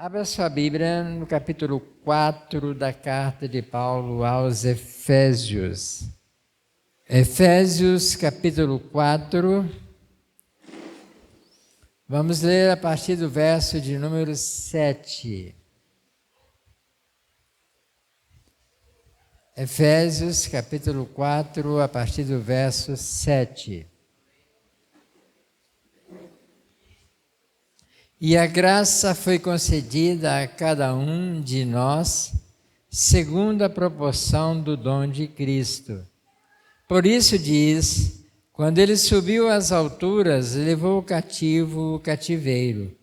Abra sua Bíblia no capítulo 4 da carta de Paulo aos Efésios. Efésios, capítulo 4. Vamos ler a partir do verso de número 7. Efésios, capítulo 4, a partir do verso 7. E a graça foi concedida a cada um de nós, segundo a proporção do dom de Cristo. Por isso diz, quando ele subiu às alturas, levou cativo o cativeiro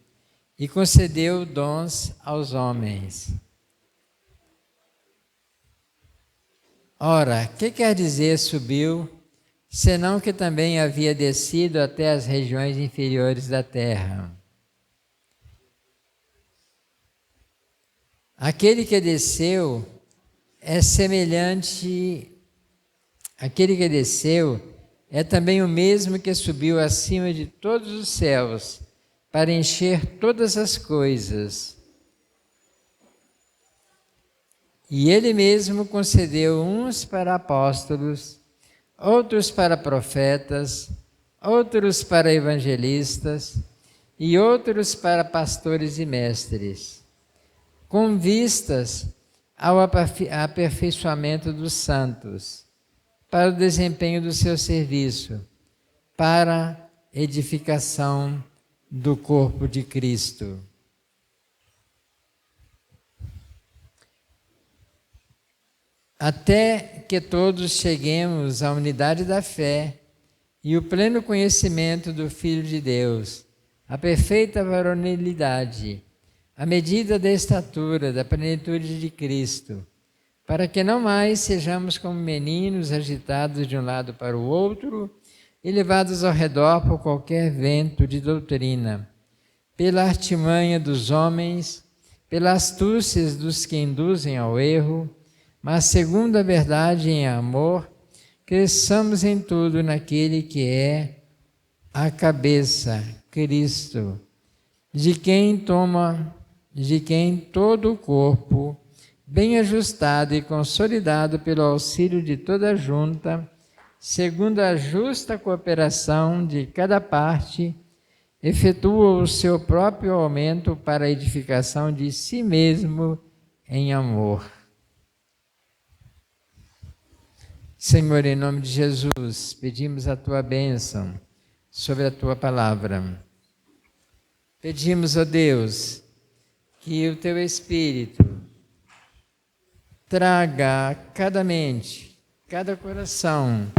e concedeu dons aos homens. Ora, que quer dizer subiu, senão que também havia descido até as regiões inferiores da terra? Aquele que desceu é semelhante, aquele que desceu é também o mesmo que subiu acima de todos os céus, para encher todas as coisas. E ele mesmo concedeu uns para apóstolos, outros para profetas, outros para evangelistas e outros para pastores e mestres, com vistas ao aperfeiçoamento dos santos, para o desempenho do seu serviço, para edificação do corpo de Cristo. Até que todos cheguemos à unidade da fé e o pleno conhecimento do Filho de Deus, a perfeita varonilidade, à medida da estatura, da plenitude de Cristo, para que não mais sejamos como meninos agitados de um lado para o outro e levados ao redor por qualquer vento de doutrina, pela artimanha dos homens, pela astúcia dos que induzem ao erro, mas segundo a verdade em amor, cresçamos em tudo naquele que é a cabeça, Cristo, de quem todo o corpo, bem ajustado e consolidado pelo auxílio de toda a junta, segundo a justa cooperação de cada parte, efetua o seu próprio aumento para a edificação de si mesmo em amor. Senhor, em nome de Jesus, pedimos a Tua bênção sobre a Tua palavra. Pedimos, ó Deus, que o Teu Espírito traga a cada mente, cada coração,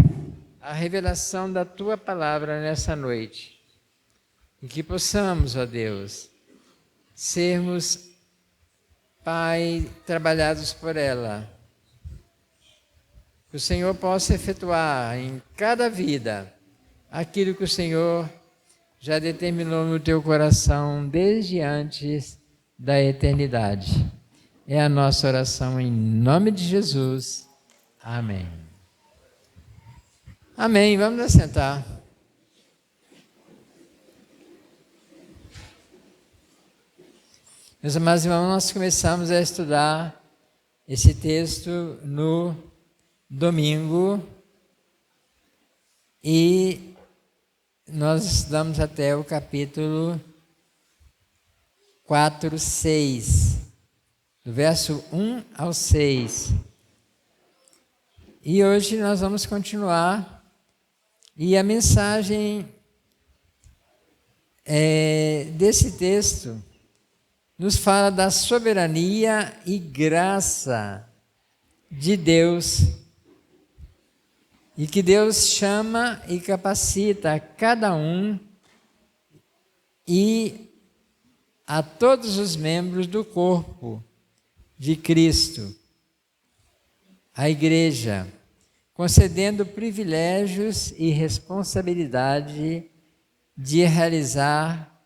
a revelação da Tua palavra nessa noite. E que possamos, ó Deus, sermos, Pai, trabalhados por ela. Que o Senhor possa efetuar em cada vida aquilo que o Senhor já determinou no teu coração desde antes da eternidade. É a nossa oração em nome de Jesus. Amém. Amém. Vamos nos sentar. Meus amados irmãos, nós começamos a estudar esse texto no domingo e nós estudamos até o capítulo 4, 6, do verso 1 ao 6. E hoje nós vamos continuar, e a mensagem desse texto nos fala da soberania e graça de Deus, e que Deus chama e capacita a cada um e a todos os membros do corpo de Cristo, a igreja, concedendo privilégios e responsabilidade de realizar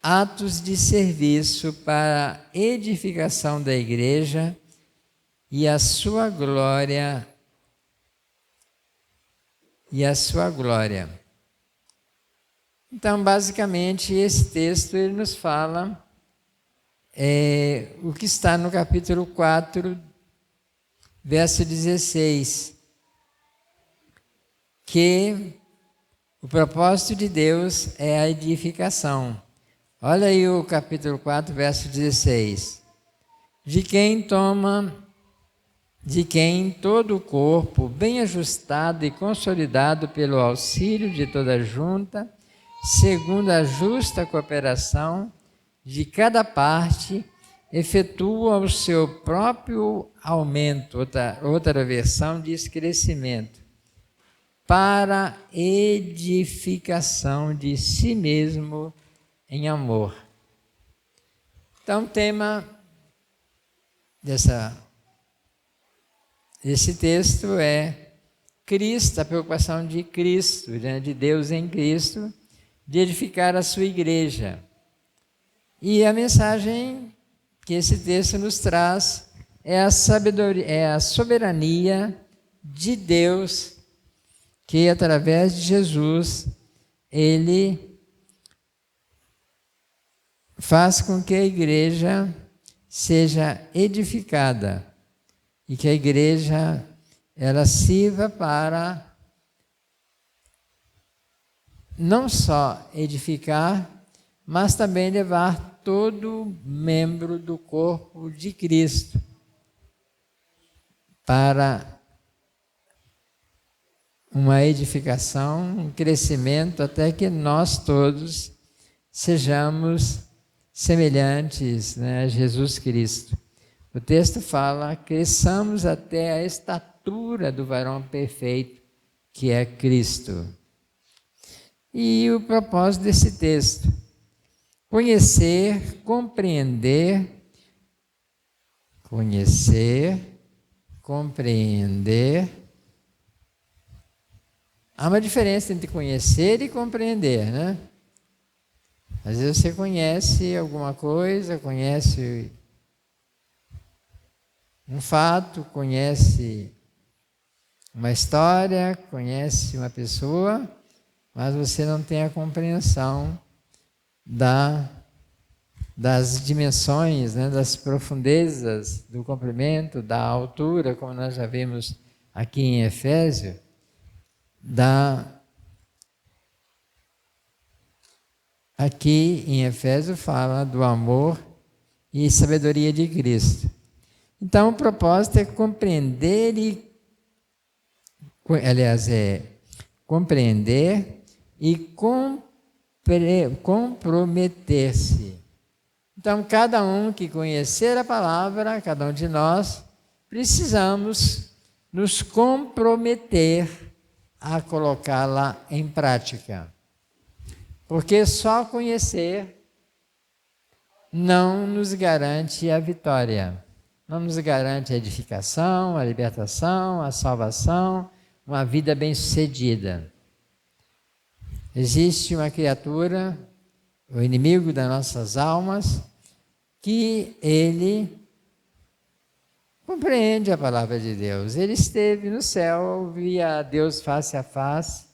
atos de serviço para a edificação da igreja e a sua glória. Então, basicamente, esse texto ele nos fala o que está no capítulo 4, verso 16, que o propósito de Deus é a edificação. Olha aí o capítulo 4, verso 16. De quem todo o corpo, bem ajustado e consolidado pelo auxílio de toda junta, segundo a justa cooperação de cada parte, efetua o seu próprio aumento, outra versão diz crescimento, para edificação de si mesmo em amor. Então, o tema desse texto é Cristo, a preocupação de Cristo, né, de Deus em Cristo, de edificar a sua igreja. E a mensagem que esse texto nos traz é a soberania de Deus, que através de Jesus, Ele faz com que a igreja seja edificada e que a igreja ela sirva para não só edificar, mas também levar todo membro do corpo de Cristo para uma edificação, um crescimento, até que nós todos sejamos semelhantes, né, a Jesus Cristo. O texto fala, cresçamos até a estatura do varão perfeito, que é Cristo. E o propósito desse texto, conhecer, compreender, Há uma diferença entre conhecer e compreender, né? Às vezes você conhece alguma coisa, conhece um fato, conhece uma história, conhece uma pessoa, mas você não tem a compreensão das dimensões, né, das profundezas do comprimento, da altura, como nós já vimos aqui em Efésios, aqui em Efésios fala do amor e sabedoria de Cristo. Então o propósito é compreender e comprometer-se. Então, cada um que conhecer a palavra, cada um de nós, precisamos nos comprometer a colocá-la em prática. Porque só conhecer não nos garante a vitória, não nos garante a edificação, a libertação, a salvação, uma vida bem-sucedida. Existe uma criatura, o inimigo das nossas almas, que ele compreende a palavra de Deus. Ele esteve no céu, ouvia a Deus face a face.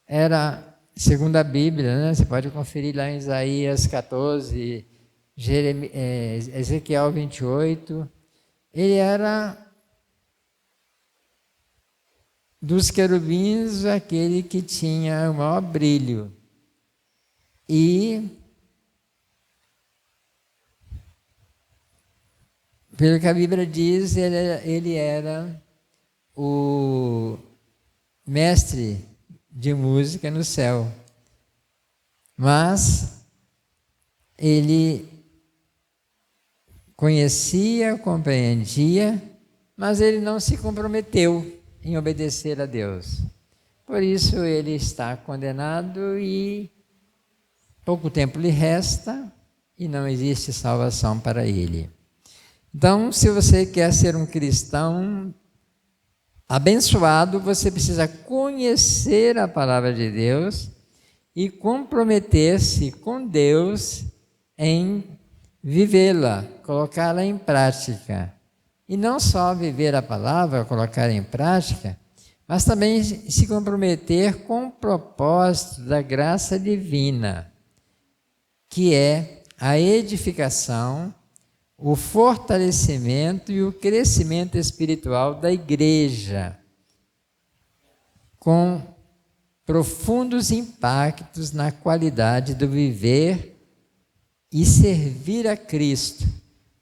Era, segundo a Bíblia, né? Você pode conferir lá em Isaías 14, Ezequiel 28. Ele era dos querubins aquele que tinha o maior brilho. E, pelo que a Bíblia diz, ele era o mestre de música no céu. Mas ele conhecia, compreendia, mas ele não se comprometeu em obedecer a Deus. Por isso ele está condenado e pouco tempo lhe resta e não existe salvação para ele. Então, se você quer ser um cristão abençoado, você precisa conhecer a palavra de Deus e comprometer-se com Deus em vivê-la, colocá-la em prática. E não só viver a palavra, colocar em prática, mas também se comprometer com o propósito da graça divina, que é a edificação o fortalecimento e o crescimento espiritual da igreja, com profundos impactos na qualidade do viver e servir a Cristo,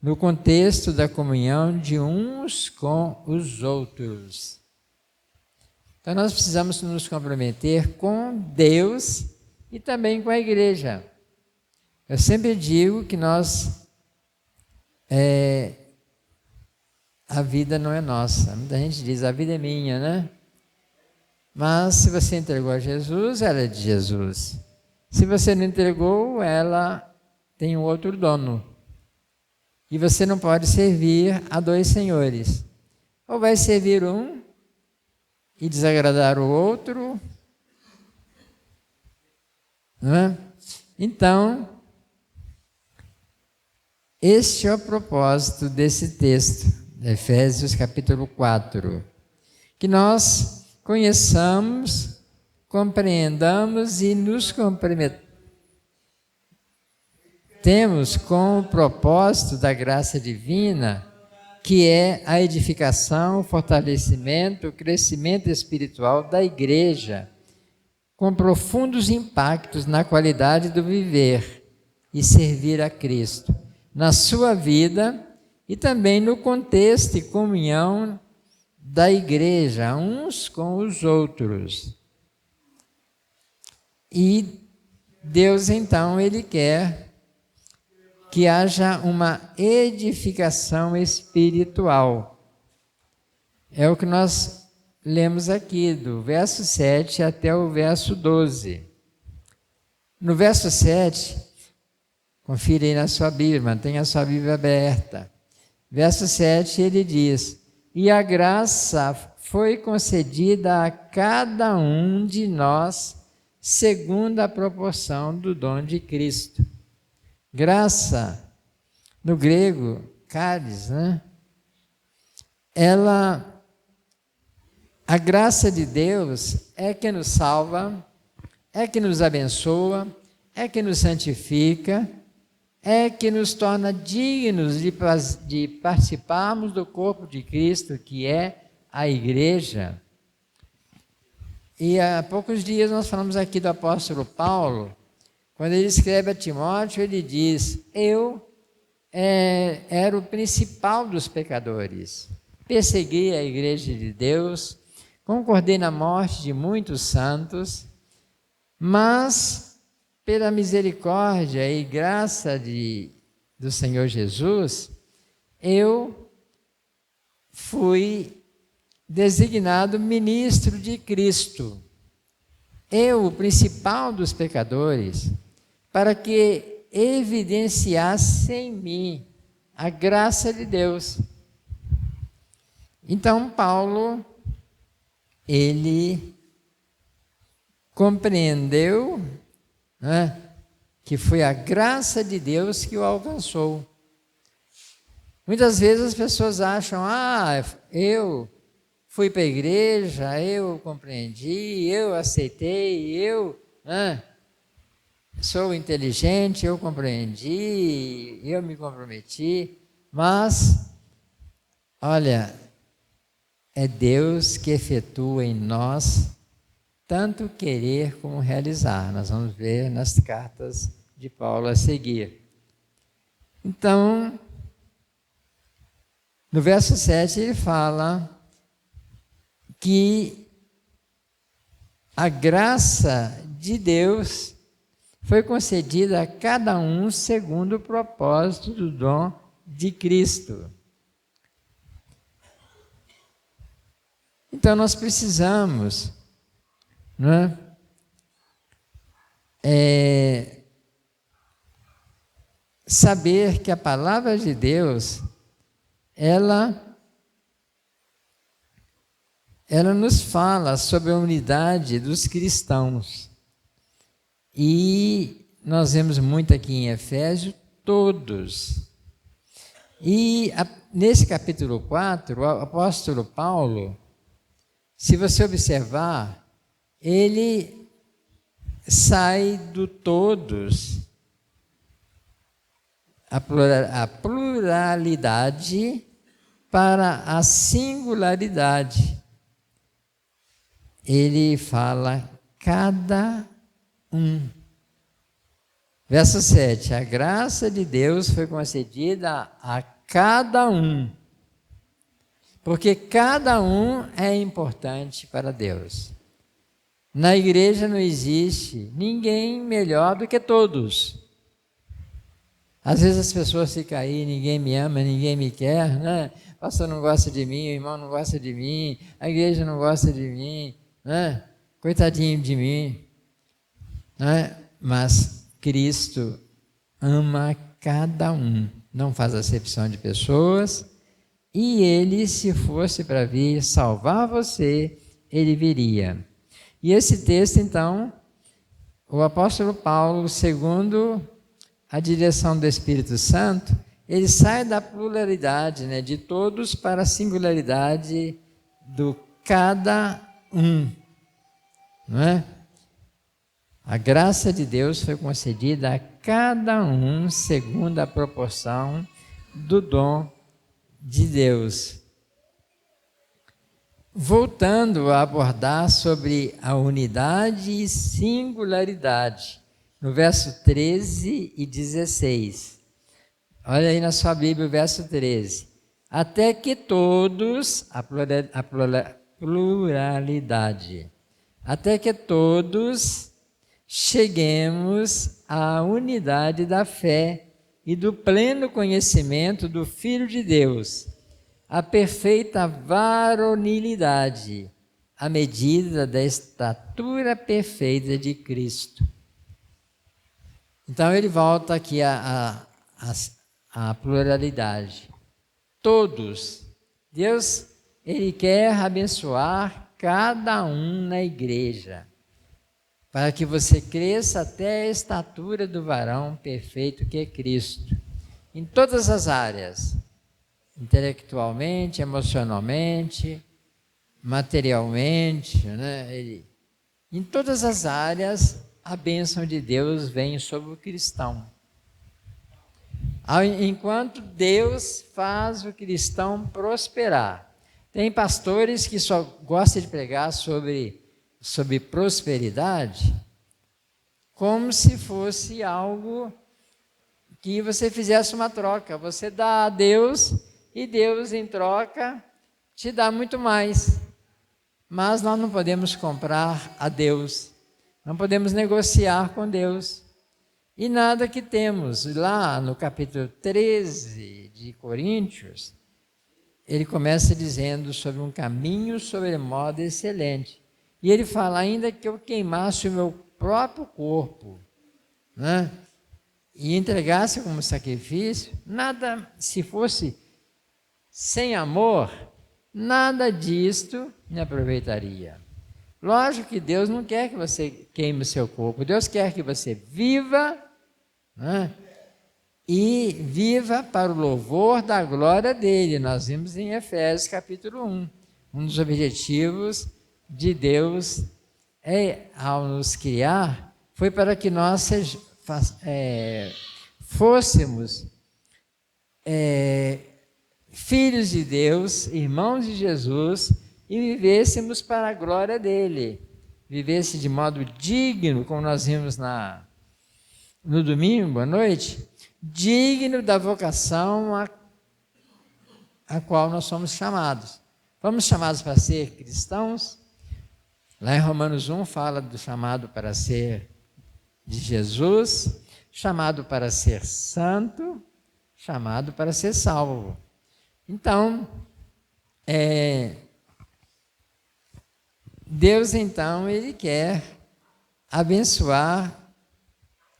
no contexto da comunhão de uns com os outros. Então nós precisamos nos comprometer com Deus e também com a igreja. Eu sempre digo que a vida não é nossa. Muita gente diz, a vida é minha, né? Mas se você entregou a Jesus, ela é de Jesus. Se você não entregou, ela tem um outro dono. E você não pode servir a dois senhores. Ou vai servir um e desagradar o outro, não é? Então, este é o propósito desse texto, Efésios capítulo 4, que nós conheçamos, compreendamos e nos comprometemos com o propósito da graça divina, que é a edificação, o fortalecimento, o crescimento espiritual da igreja, com profundos impactos na qualidade do viver e servir a Cristo, na sua vida e também no contexto e comunhão da igreja, uns com os outros. E Deus, então, Ele quer que haja uma edificação espiritual. É o que nós lemos aqui, do verso 7 até o verso 12. No verso 7, confira aí na sua Bíblia, mantenha a sua Bíblia aberta. Verso 7, ele diz: e a graça foi concedida a cada um de nós, segundo a proporção do dom de Cristo. Graça, no grego, charis, né? A graça de Deus é que nos salva, é que nos abençoa, é que nos santifica, é que nos torna dignos de participarmos do corpo de Cristo, que é a igreja. E há poucos dias nós falamos aqui do apóstolo Paulo. Quando ele escreve a Timóteo, ele diz: eu era o principal dos pecadores, persegui a igreja de Deus, concordei na morte de muitos santos, mas pela misericórdia e graça do Senhor Jesus, eu fui designado ministro de Cristo. Eu, o principal dos pecadores, para que evidenciasse em mim a graça de Deus. Então, Paulo, ele compreendeu, né, que foi a graça de Deus que o alcançou. Muitas vezes as pessoas acham: eu fui para a igreja, eu compreendi, eu aceitei, eu sou inteligente, eu compreendi, eu me comprometi. Mas, olha, é Deus que efetua em nós tanto querer como realizar. Nós vamos ver nas cartas de Paulo a seguir. Então, no verso 7 ele fala que a graça de Deus foi concedida a cada um segundo o propósito do dom de Cristo. Então nós precisamos, né, saber que a palavra de Deus, ela nos fala sobre a unidade dos cristãos. E nós vemos muito aqui em Efésios, todos. E nesse capítulo 4, o apóstolo Paulo, se você observar, ele sai do todos a pluralidade para a singularidade. Ele fala cada um. Verso 7. A graça de Deus foi concedida a cada um. Porque cada um é importante para Deus. Na igreja não existe ninguém melhor do que todos. Às vezes as pessoas ficam aí, ninguém me ama, ninguém me quer, né? O pastor não gosta de mim, o irmão não gosta de mim, a igreja não gosta de mim, né? Coitadinho de mim. Né? Mas Cristo ama cada um, não faz acepção de pessoas, e ele, se fosse para vir salvar você, ele viria. E esse texto, então, o apóstolo Paulo, segundo a direção do Espírito Santo, ele sai da pluralidade, né, de todos para a singularidade do cada um. Não é? A graça de Deus foi concedida a cada um segundo a proporção do dom de Deus. Voltando a abordar sobre a unidade e singularidade, no verso 13 e 16. Olha aí na sua Bíblia o verso 13. Até que todos, a pluralidade, até que todos cheguemos à unidade da fé e do pleno conhecimento do Filho de Deus, a perfeita varonilidade, à medida da estatura perfeita de Cristo. Então ele volta aqui à pluralidade. Todos. Deus, ele quer abençoar cada um na igreja, para que você cresça até a estatura do varão perfeito que é Cristo, em todas as áreas, intelectualmente, emocionalmente, materialmente, né? Em todas as áreas, a bênção de Deus vem sobre o cristão. Enquanto Deus faz o cristão prosperar. Tem pastores que só gostam de pregar sobre prosperidade, como se fosse algo que você fizesse uma troca. Você dá a Deus e Deus, em troca, te dá muito mais. Mas nós não podemos comprar a Deus, não podemos negociar com Deus. E nada que temos. Lá no capítulo 13 de Coríntios, ele começa dizendo sobre um caminho sobremodo excelente. E ele fala, ainda que eu queimasse o meu próprio corpo, né, e entregasse como sacrifício, nada, se fosse sem amor, nada disto me aproveitaria. Lógico que Deus não quer que você queime o seu corpo, Deus quer que você viva, né, e viva para o louvor da glória dele. Nós vimos em Efésios capítulo 1, um dos objetivos de Deus ao nos criar, foi para que nós fôssemos filhos de Deus, irmãos de Jesus, e vivêssemos para a glória dele, vivesse de modo digno, como nós vimos no domingo à noite, digno da vocação a qual nós somos chamados. Fomos chamados para ser cristãos. Lá em Romanos 1 fala do chamado para ser de Jesus, chamado para ser santo, chamado para ser salvo. Então, Deus, então, ele quer abençoar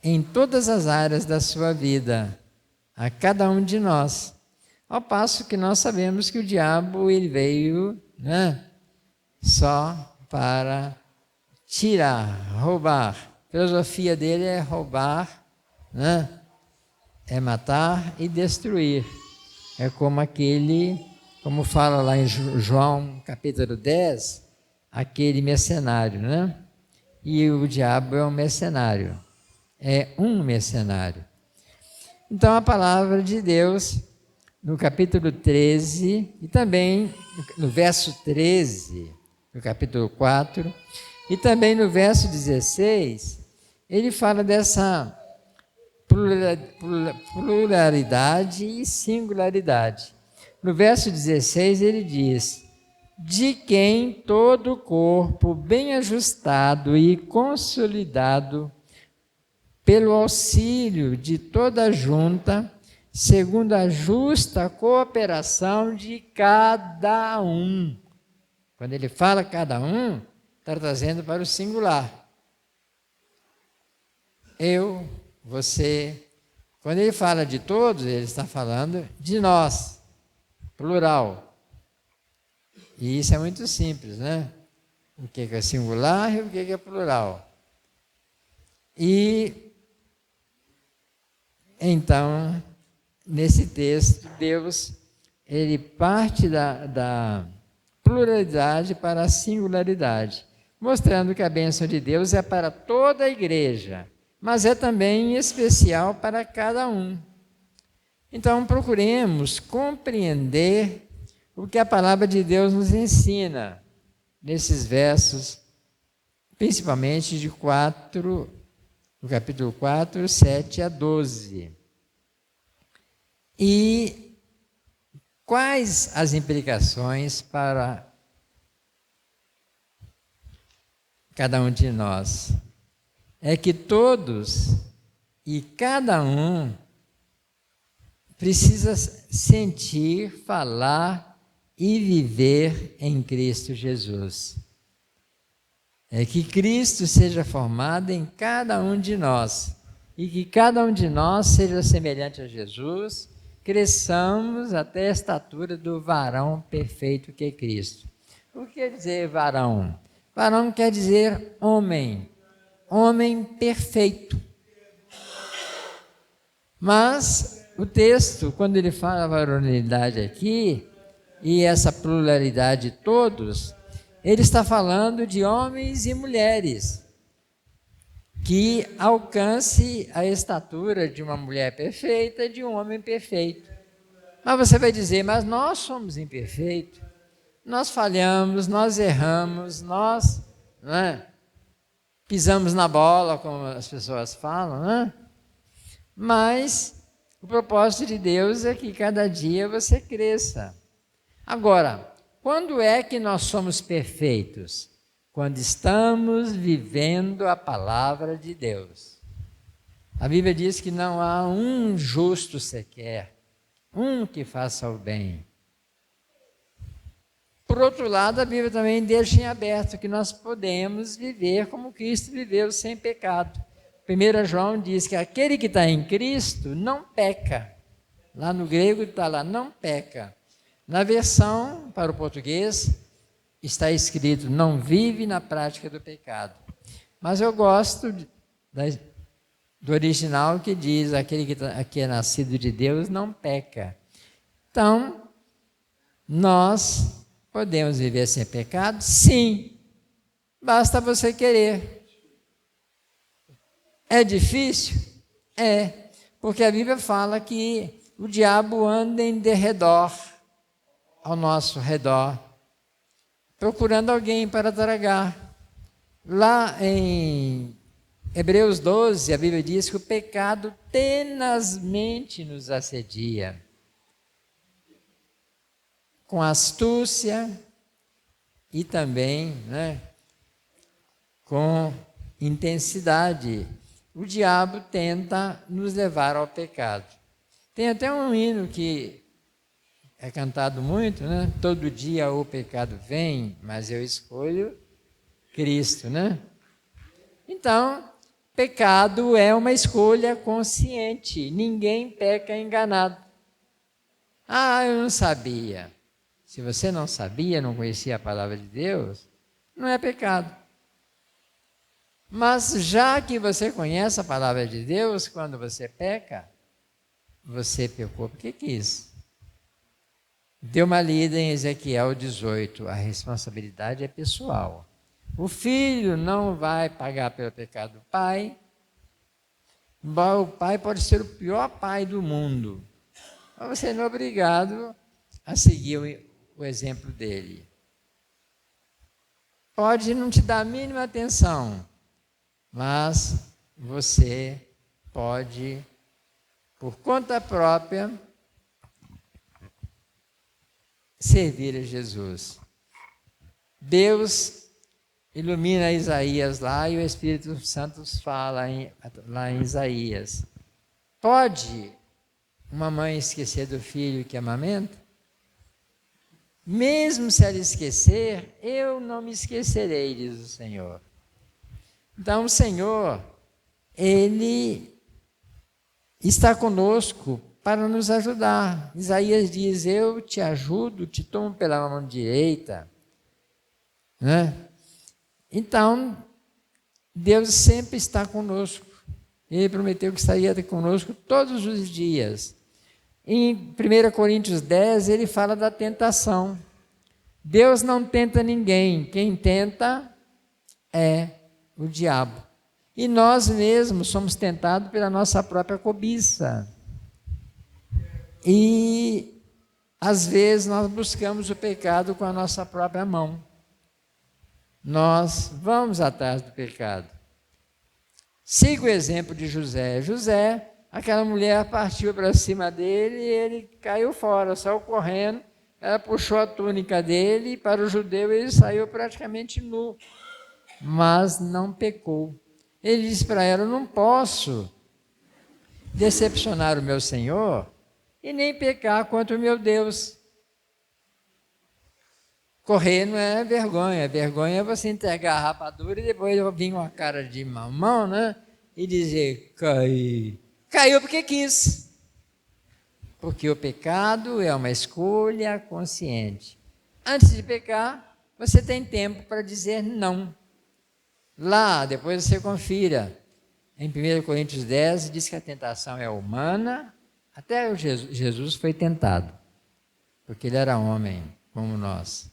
em todas as áreas da sua vida, a cada um de nós. Ao passo que nós sabemos que o diabo, ele veio, né, só para tirar, roubar. A filosofia dele é roubar, né, é matar e destruir. É como fala lá em João capítulo 10, aquele mercenário, né? E o diabo é um mercenário. É um mercenário. Então, a palavra de Deus, no capítulo 13, e também no verso 13, no capítulo 4, e também no verso 16, ele fala dessa pluralidade e singularidade. No verso 16, ele diz: de quem todo o corpo, bem ajustado e consolidado, pelo auxílio de toda a junta, segundo a justa cooperação de cada um. Quando ele fala cada um, está trazendo para o singular. Eu, você. Quando ele fala de todos, ele está falando de nós, plural. E isso é muito simples, né? O que é singular e o que é plural. E então, nesse texto, Deus, ele parte da pluralidade para a singularidade, mostrando que a bênção de Deus é para toda a igreja, mas é também especial para cada um. Então, procuremos compreender o que a palavra de Deus nos ensina nesses versos, principalmente no capítulo 4, 7 a 12. E quais as implicações para cada um de nós? É que todos e cada um precisa sentir, falar e viver em Cristo Jesus. É que Cristo seja formado em cada um de nós e que cada um de nós seja semelhante a Jesus, cresçamos até a estatura do varão perfeito que é Cristo. O que quer dizer varão? Varão quer dizer homem, homem perfeito. Mas o texto, quando ele fala a varonilidade aqui, e essa pluralidade de todos, ele está falando de homens e mulheres que alcance a estatura de uma mulher perfeita e de um homem perfeito. Mas você vai dizer, mas nós somos imperfeitos, nós falhamos, nós erramos, nós pisamos na bola, como as pessoas falam, Mas o propósito de Deus é que cada dia você cresça. Agora, quando é que nós somos perfeitos? Quando estamos vivendo a palavra de Deus. A Bíblia diz que não há um justo sequer, um que faça o bem. Por outro lado, a Bíblia também deixa em aberto que nós podemos viver como Cristo viveu, sem pecado. 1 João diz que aquele que está em Cristo não peca. Lá no grego está lá, não peca. Na versão para o português está escrito, não vive na prática do pecado. Mas eu gosto do original que diz, aquele que é nascido de Deus não peca. Então, nós podemos viver sem pecado? Sim, basta você querer. É difícil? É, porque a Bíblia fala que o diabo anda em derredor, ao nosso redor, procurando alguém para tragar. Lá em Hebreus 12, a Bíblia diz que o pecado tenazmente nos assedia, com astúcia e também com intensidade. O diabo tenta nos levar ao pecado. Tem até um hino que é cantado muito, Todo dia o pecado vem, mas eu escolho Cristo, Então, pecado é uma escolha consciente. Ninguém peca enganado. Ah, eu não sabia. Se você não sabia, não conhecia a palavra de Deus, não é pecado. Mas já que você conhece a palavra de Deus, quando você peca, você pecou porque quis. Dê uma lida em Ezequiel 18, a responsabilidade é pessoal. O filho não vai pagar pelo pecado do pai, O pai pode ser o pior pai do mundo, mas você não é obrigado a seguir o exemplo dele. Pode não te dar a mínima atenção, mas você pode, por conta própria, servir a Jesus. Deus ilumina Isaías lá e o Espírito Santo fala lá em Isaías. Pode uma mãe esquecer do filho que amamenta? Mesmo se ela esquecer, eu não me esquecerei, diz o Senhor. Então o Senhor, Ele está conosco para nos ajudar. Isaías diz, eu te ajudo, te tomo pela mão direita. Né? Então, Deus sempre está conosco. Ele prometeu que estaria conosco todos os dias. Em 1 Coríntios 10, ele fala da tentação. Deus não tenta ninguém, quem tenta é o diabo. E nós mesmos somos tentados pela nossa própria cobiça. E, às vezes, nós buscamos o pecado com a nossa própria mão. Nós vamos atrás do pecado. Siga o exemplo de José. José, aquela mulher partiu para cima dele e ele caiu fora, saiu correndo. Ela puxou a túnica dele e para o judeu ele saiu praticamente nu, mas não pecou. Ele disse para ela, eu não posso decepcionar o meu Senhor e nem pecar contra o meu Deus. Correr não é vergonha. Vergonha é você entregar a rapadura e depois vir com a cara de mamão, né? E dizer, caiu porque quis. Porque o pecado é uma escolha consciente. Antes de pecar, você tem tempo para dizer não. Lá, depois você confira. Em 1 Coríntios 10, diz que a tentação é humana. Até Jesus foi tentado. Porque ele era homem, como nós.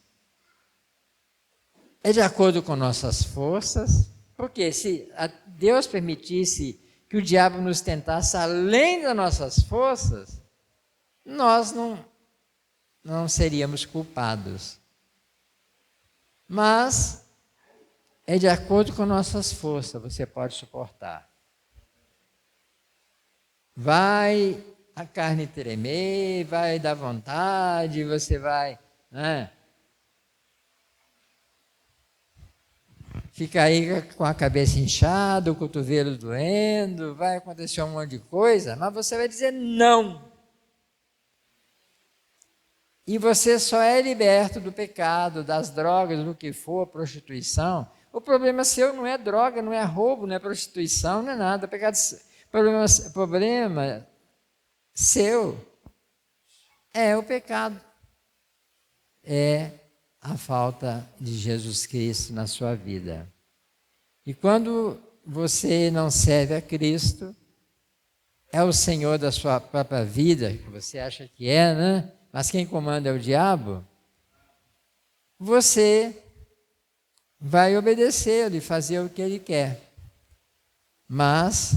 É de acordo com nossas forças, porque se Deus permitisse que o diabo nos tentasse além das nossas forças, nós não seríamos culpados. Mas é de acordo com nossas forças, você pode suportar. Vai a carne tremer, vai dar vontade, você vai... né? Fica aí com a cabeça inchada, o cotovelo doendo, vai acontecer um monte de coisa, mas você vai dizer não. E você só é liberto do pecado, das drogas, do que for, prostituição. O problema seu não é droga, não é roubo, não é prostituição, não é nada. Problema seu é o pecado. É a falta de Jesus Cristo na sua vida. E quando você não serve a Cristo, é o Senhor da sua própria vida, que você acha que é, né? Mas quem comanda é o diabo, você vai obedecê-lo e fazer o que ele quer. Mas,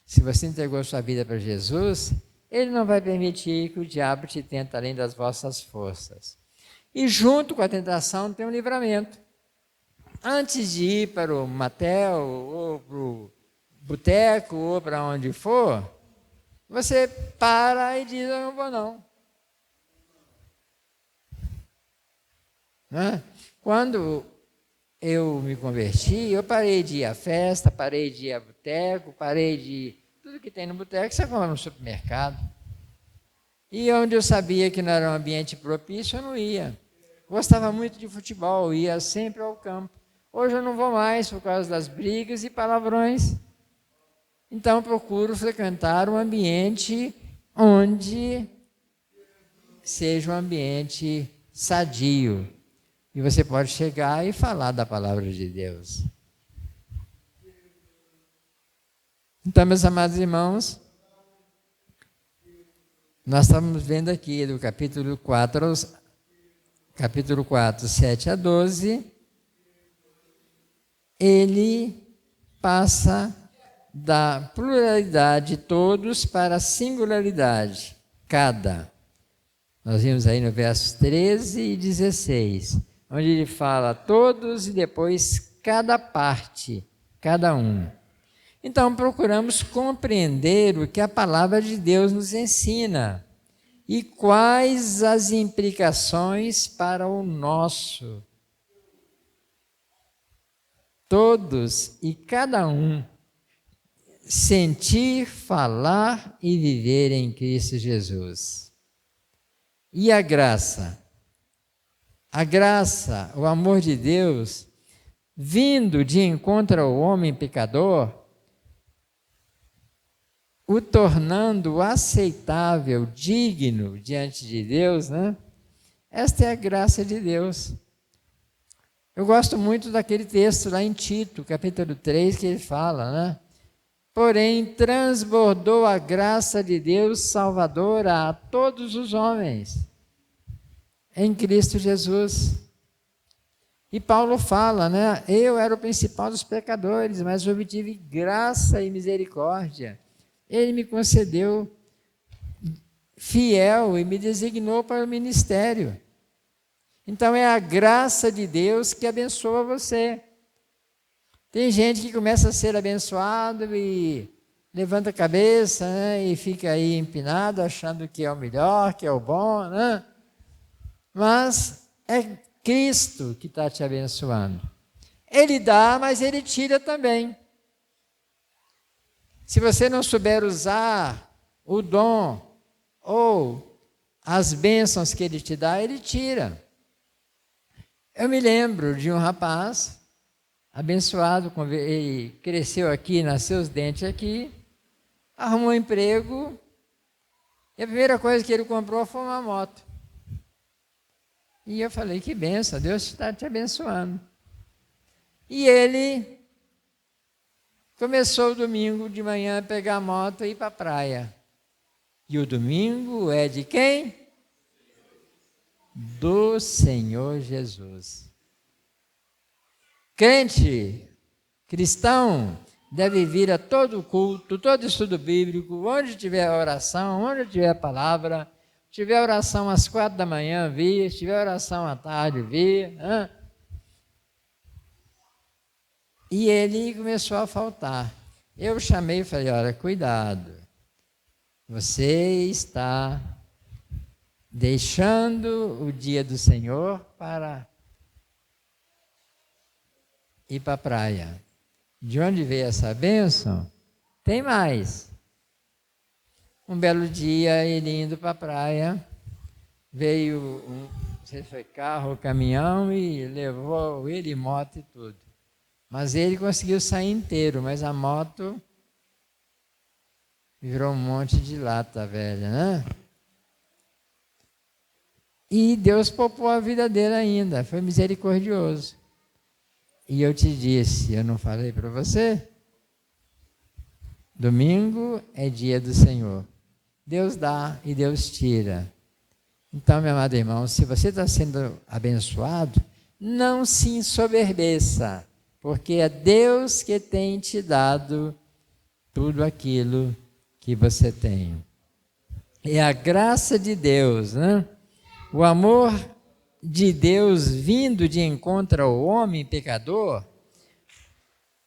se você entregou sua vida para Jesus, ele não vai permitir que o diabo te tente além das vossas forças. E junto com a tentação tem um livramento. Antes de ir para o motel, ou para o boteco, ou para onde for, você para e diz, eu não vou não. Né? Quando eu me converti, eu parei de ir à festa, parei de ir a boteco, parei de ir... Tudo que tem no boteco, você compra no supermercado. E onde eu sabia que não era um ambiente propício, eu não ia. Gostava muito de futebol, ia sempre ao campo. Hoje eu não vou mais por causa das brigas e palavrões. Então procuro frequentar um ambiente onde seja um ambiente sadio. E você pode chegar e falar da palavra de Deus. Então, meus amados irmãos, nós estamos vendo aqui do capítulo 4, 7 a 12, ele passa da pluralidade todos para a singularidade cada. Nós vimos aí no versos 13 e 16, onde ele fala todos e depois cada parte, cada um. Então procuramos compreender o que a palavra de Deus nos ensina e quais as implicações para o nosso. Todos e cada um sentir, falar e viver em Cristo Jesus. E a graça? A graça, o amor de Deus, vindo de encontro ao homem pecador, o tornando aceitável, digno diante de Deus, né? Esta é a graça de Deus. Eu gosto muito daquele texto lá em Tito, capítulo 3, que ele fala, né? Porém, transbordou a graça de Deus salvadora a todos os homens, em Cristo Jesus. E Paulo fala, né? Eu era o principal dos pecadores, mas obtive graça e misericórdia. Ele me concedeu fiel e me designou para o ministério. Então é a graça de Deus que abençoa você. Tem gente que começa a ser abençoado e levanta a cabeça, né, e fica aí empinado, achando que é o melhor, que é o bom, né? Mas é Cristo que está te abençoando. Ele dá, mas Ele tira também. Se você não souber usar o dom ou as bênçãos que Ele te dá, Ele tira. Eu me lembro de um rapaz abençoado, ele cresceu aqui, nasceu os dentes aqui, arrumou um emprego, e a primeira coisa que ele comprou foi uma moto. E eu falei, que bênção, Deus está te abençoando. E ele começou o domingo de manhã a pegar a moto e ir para a praia. E o domingo é de quem? Do Senhor Jesus. Crente, cristão, deve vir a todo culto, todo estudo bíblico, onde tiver oração, onde tiver palavra. Se tiver oração às 4 da manhã, vir. Se tiver oração à tarde, vir. Né? E ele começou a faltar. Eu chamei e falei, olha, cuidado. Você está deixando o dia do Senhor para ir para a praia. De onde veio essa bênção? Tem mais. Um belo dia, ele indo para a praia, veio, não sei se foi carro ou caminhão, e levou ele, moto e tudo. Mas ele conseguiu sair inteiro, mas a moto virou um monte de lata velha, né? E Deus poupou a vida dele ainda, foi misericordioso. E eu te disse, eu não falei para você? Domingo é dia do Senhor. Deus dá e Deus tira. Então, meu amado irmão, se você está sendo abençoado, não se ensoberbeça, porque é Deus que tem te dado tudo aquilo que você tem. É a graça de Deus, né? O amor de Deus vindo de encontro ao homem pecador,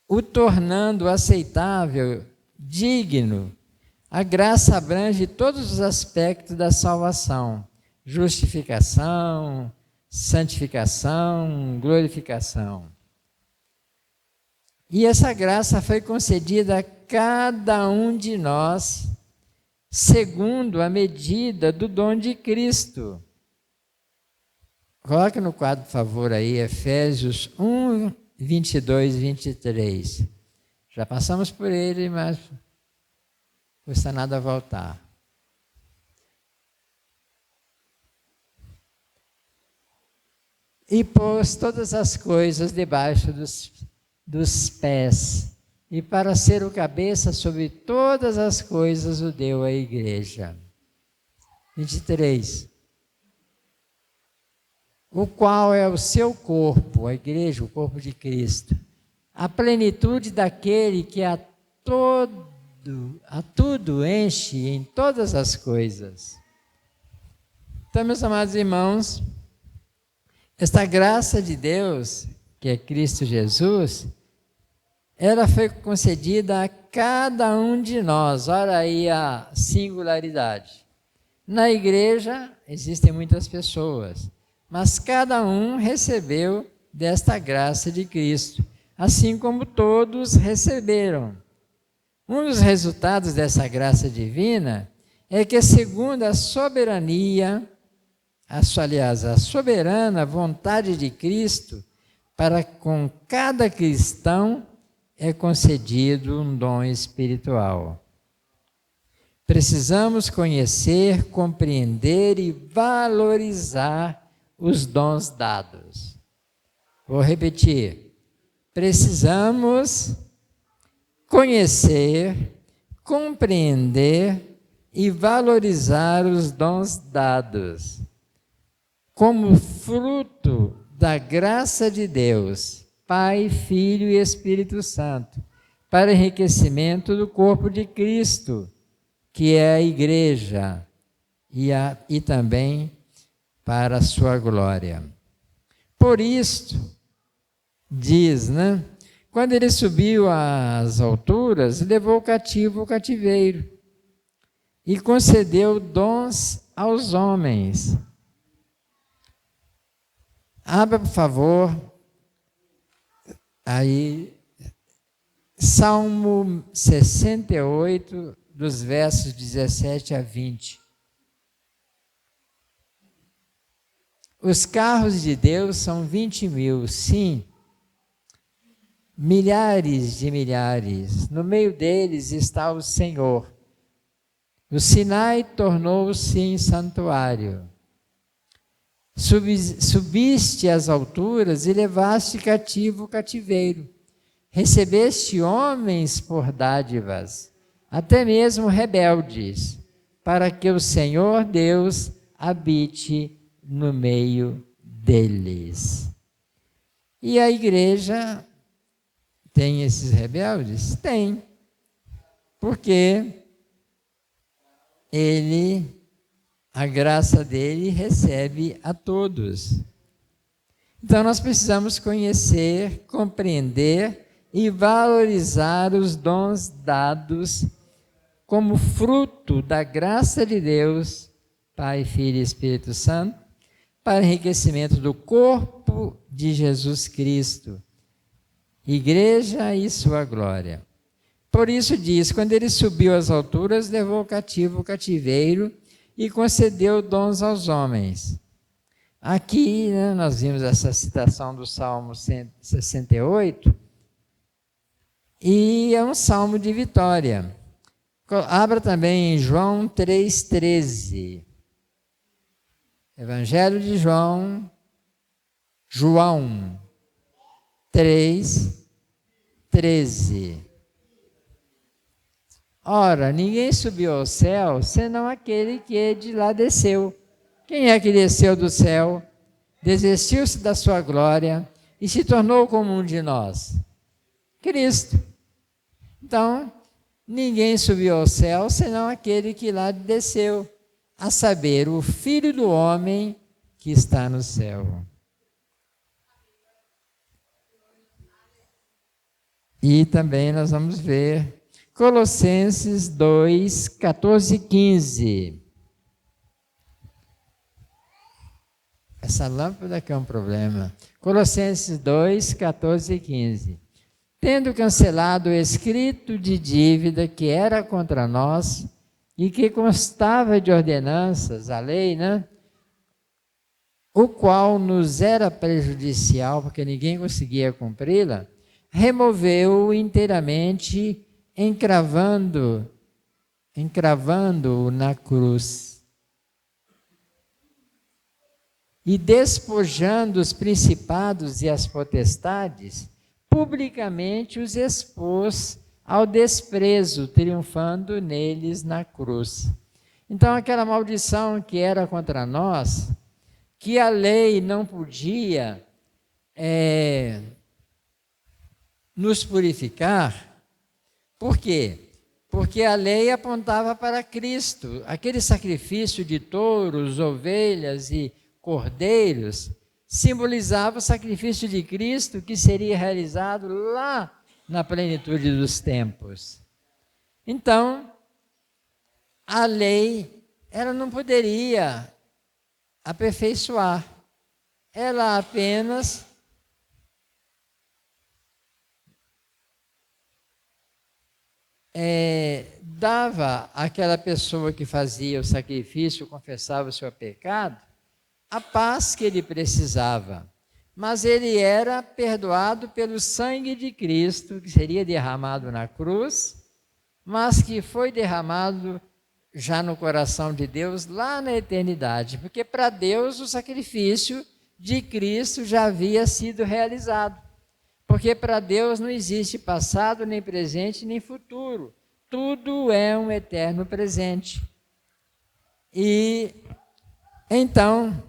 o tornando aceitável, digno. A graça abrange todos os aspectos da salvação: justificação, santificação, glorificação. E essa graça foi concedida a cada um de nós, segundo a medida do dom de Cristo. Coloque no quadro, por favor, aí, Efésios 1, 22 e 23. Já passamos por ele, mas não custa nada voltar. E pôs todas as coisas debaixo dos pés, e para ser o cabeça sobre todas as coisas o deu à igreja. 23. O qual é o seu corpo, a igreja, o corpo de Cristo, a plenitude daquele que a a tudo enche em todas as coisas. Então, meus amados irmãos, esta graça de Deus, que é Cristo Jesus, ela foi concedida a cada um de nós. Olha aí a singularidade. Na igreja existem muitas pessoas, mas cada um recebeu desta graça de Cristo, assim como todos receberam. Um dos resultados dessa graça divina é que, segundo a soberania, a soberana vontade de Cristo, para com cada cristão é concedido um dom espiritual. Precisamos conhecer, compreender e valorizar os dons dados. Vou repetir. Precisamos conhecer, compreender e valorizar os dons dados como fruto da graça de Deus, Pai, Filho e Espírito Santo, para enriquecimento do corpo de Cristo, que é a igreja, e também para a sua glória. Por isto, diz, quando ele subiu às alturas, levou cativo o cativeiro e concedeu dons aos homens. Abra, por favor, aí, Salmo 68, dos versos 17 a 20. Os carros de Deus são 20.000, sim, milhares de milhares. No meio deles está o Senhor. O Sinai tornou-se em santuário. Subiste às alturas e levaste cativo o cativeiro. Recebeste homens por dádivas, até mesmo rebeldes, para que o Senhor Deus habite no meio deles. E a igreja tem esses rebeldes? Tem. Porque a graça dele recebe a todos. Então nós precisamos conhecer, compreender e valorizar os dons dados como fruto da graça de Deus, Pai, Filho e Espírito Santo, para enriquecimento do corpo de Jesus Cristo, igreja e sua glória. Por isso diz, quando ele subiu às alturas, levou cativo o cativeiro e concedeu dons aos homens. Aqui, nós vimos essa citação do Salmo 68, e é um salmo de vitória. Abra também em João 3,13. Evangelho de João 3,13. Ora, ninguém subiu ao céu, senão aquele que de lá desceu. Quem é que desceu do céu, desvestiu-se da sua glória e se tornou como um de nós? Cristo. Então, ninguém subiu ao céu, senão aquele que lá desceu, a saber, o Filho do homem que está no céu. E também nós vamos ver Colossenses 2, 14 e 15. Essa lâmpada aqui é um problema. Colossenses 2, 14 e 15. Tendo cancelado o escrito de dívida que era contra nós e que constava de ordenanças, a lei, o qual nos era prejudicial, porque ninguém conseguia cumpri-la, removeu-o inteiramente, encravando-o na cruz. E despojando os principados e as potestades, publicamente os expôs ao desprezo, triunfando neles na cruz. Então, aquela maldição que era contra nós, que a lei não podia nos purificar, Por quê? Porque a lei apontava para Cristo. Aquele sacrifício de touros, ovelhas e cordeiros simbolizava o sacrifício de Cristo que seria realizado lá na plenitude dos tempos. Então, a lei, ela não poderia aperfeiçoar. Ela apenas dava àquela pessoa que fazia o sacrifício, confessava o seu pecado, a paz que ele precisava. Mas ele era perdoado pelo sangue de Cristo, que seria derramado na cruz, mas que foi derramado já no coração de Deus lá na eternidade, porque para Deus o sacrifício de Cristo já havia sido realizado. Porque para Deus não existe passado, nem presente, nem futuro. Tudo é um eterno presente. E então,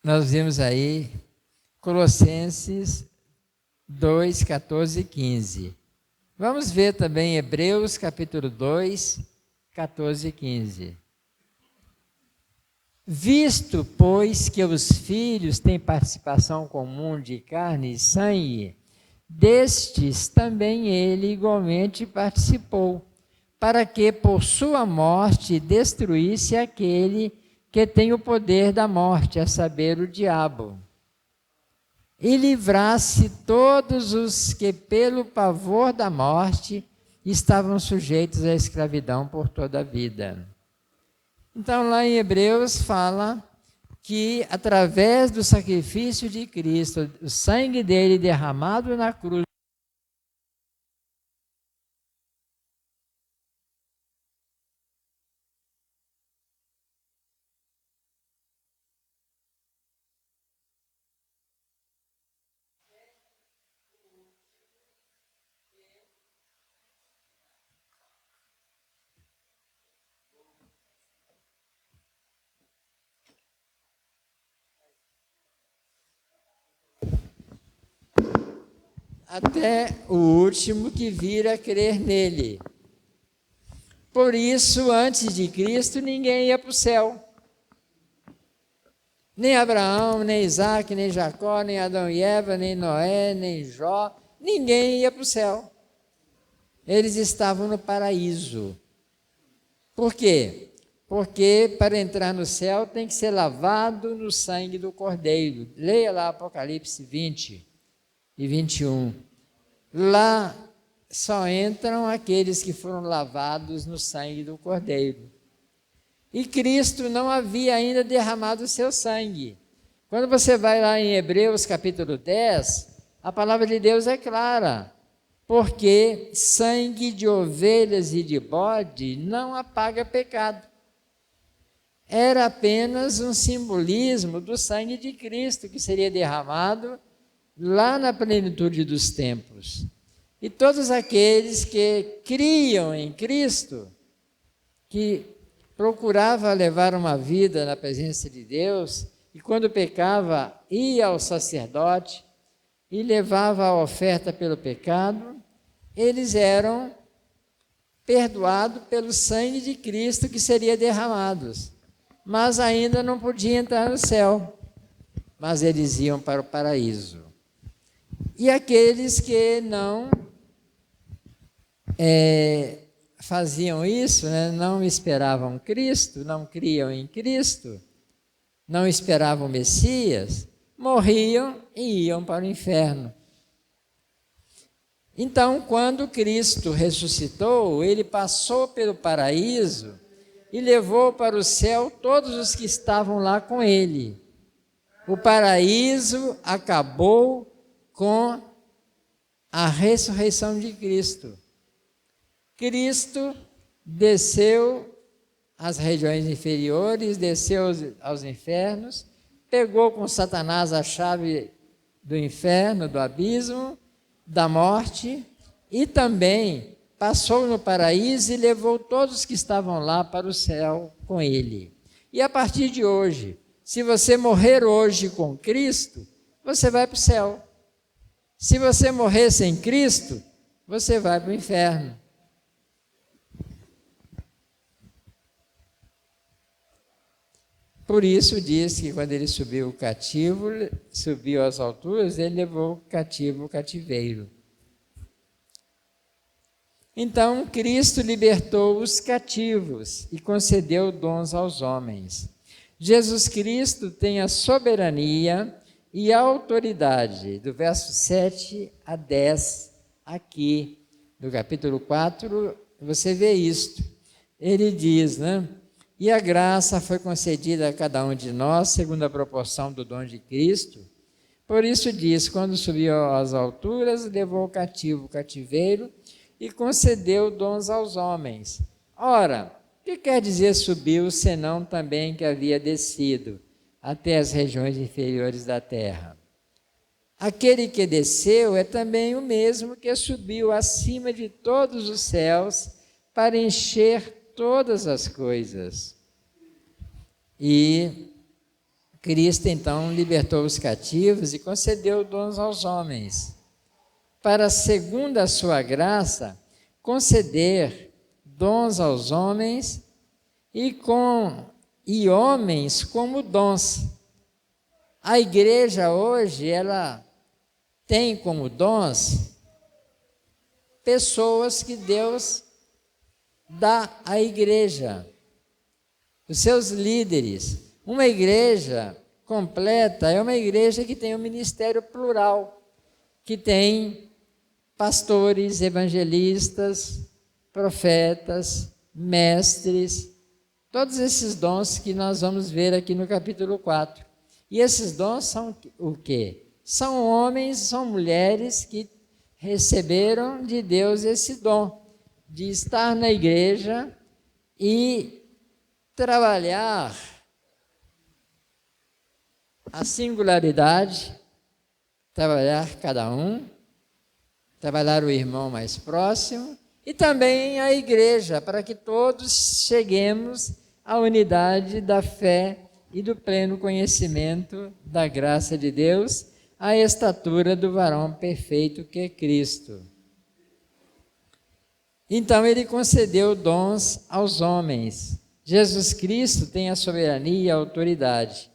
nós vimos aí Colossenses 2, 14 e 15. Vamos ver também Hebreus capítulo 2, 14 e 15. Visto, pois, que os filhos têm participação comum de carne e sangue, destes também ele igualmente participou, para que por sua morte destruísse aquele que tem o poder da morte, a saber, o diabo, e livrasse todos os que, pelo pavor da morte, estavam sujeitos à escravidão por toda a vida. Então, lá em Hebreus fala que, através do sacrifício de Cristo, o sangue dele derramado na cruz, até o último que vir a crer nele. Por isso, antes de Cristo, ninguém ia para o céu. Nem Abraão, nem Isaac, nem Jacó, nem Adão e Eva, nem Noé, nem Jó, ninguém ia para o céu. Eles estavam no paraíso. Por quê? Porque para entrar no céu tem que ser lavado no sangue do Cordeiro. Leia lá Apocalipse 20 e 21. Lá só entram aqueles que foram lavados no sangue do Cordeiro. E Cristo não havia ainda derramado o seu sangue. Quando você vai lá em Hebreus capítulo 10, a palavra de Deus é clara. Porque sangue de ovelhas e de bode não apaga pecado. Era apenas um simbolismo do sangue de Cristo que seria derramado lá na plenitude dos tempos. E todos aqueles que criam em Cristo, que procurava levar uma vida na presença de Deus, e quando pecava, ia ao sacerdote e levava a oferta pelo pecado, eles eram perdoados pelo sangue de Cristo que seria derramado. Mas ainda não podiam entrar no céu, mas eles iam para o paraíso. E aqueles que não faziam isso, né, não esperavam Cristo, não criam em Cristo, não esperavam o Messias, morriam e iam para o inferno. Então, quando Cristo ressuscitou, ele passou pelo paraíso e levou para o céu todos os que estavam lá com ele. O paraíso acabou com a ressurreição de Cristo. Cristo desceu às regiões inferiores, desceu aos infernos, pegou com Satanás a chave do inferno, do abismo, da morte, e também passou no paraíso e levou todos que estavam lá para o céu com ele. E a partir de hoje, se você morrer hoje com Cristo, você vai para o céu. Se você morrer sem Cristo, você vai para o inferno. Por isso diz que quando ele subiu cativo, subiu às alturas, ele levou cativo o cativeiro. Então, Cristo libertou os cativos e concedeu dons aos homens. Jesus Cristo tem a soberania e a autoridade, do verso 7 a 10, aqui, no capítulo 4, você vê isto. Ele diz, né? E a graça foi concedida a cada um de nós, segundo a proporção do dom de Cristo. Por isso diz, quando subiu às alturas, levou cativo o cativeiro e concedeu dons aos homens. Ora, o que quer dizer subiu, senão também que havia descido até as regiões inferiores da terra? Aquele que desceu é também o mesmo que subiu acima de todos os céus para encher todas as coisas. E Cristo então libertou os cativos e concedeu dons aos homens, para, segundo a sua graça, conceder dons aos homens e homens como dons. A igreja hoje, ela tem como dons pessoas que Deus dá à igreja, os seus líderes. Uma igreja completa é uma igreja que tem um ministério plural, que tem pastores, evangelistas, profetas, mestres, todos esses dons que nós vamos ver aqui no capítulo 4. E esses dons são o quê? São homens, são mulheres que receberam de Deus esse dom de estar na igreja e trabalhar a singularidade, trabalhar cada um, trabalhar o irmão mais próximo e também a igreja, para que todos cheguemos à unidade da fé e do pleno conhecimento da graça de Deus, à estatura do varão perfeito que é Cristo. Então ele concedeu dons aos homens. Jesus Cristo tem a soberania e a autoridade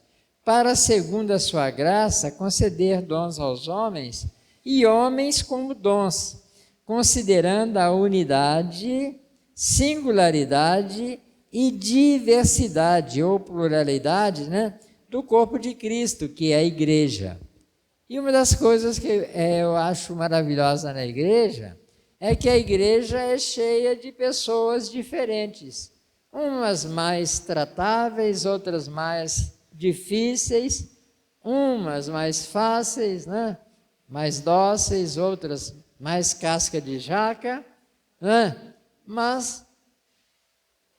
para, segundo a sua graça, conceder dons aos homens e homens como dons, considerando a unidade, singularidade e diversidade ou pluralidade, né, do corpo de Cristo, que é a igreja. E uma das coisas que eu acho maravilhosa na igreja é que a igreja é cheia de pessoas diferentes, umas mais tratáveis, outras mais difíceis, umas mais fáceis, né? Mais dóceis, outras mais casca de jaca, né? Mas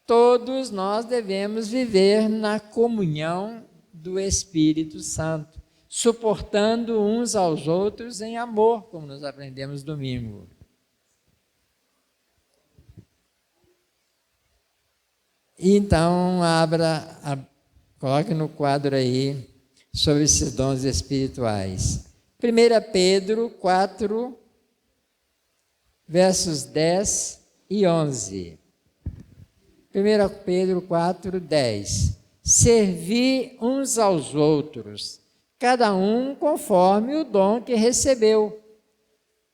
todos nós devemos viver na comunhão do Espírito Santo, suportando uns aos outros em amor, como nós aprendemos domingo. Então, coloque no quadro aí sobre esses dons espirituais. 1 Pedro 4, versos 10 e 11. 1 Pedro 4, 10. Servi uns aos outros, cada um conforme o dom que recebeu,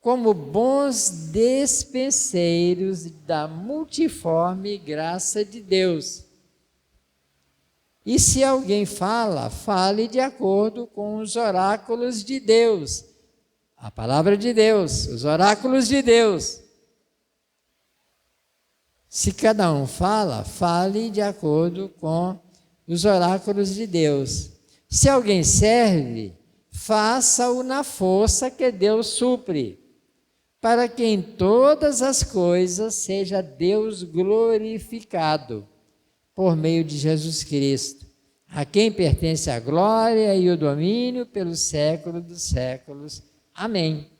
como bons despenseiros da multiforme graça de Deus. E se alguém fala, fale de acordo com os oráculos de Deus. A palavra de Deus, os oráculos de Deus. Se cada um fala, fale de acordo com os oráculos de Deus. Se alguém serve, faça-o na força que Deus supre, para que em todas as coisas seja Deus glorificado, por meio de Jesus Cristo, a quem pertence a glória e o domínio pelos séculos dos séculos. Amém.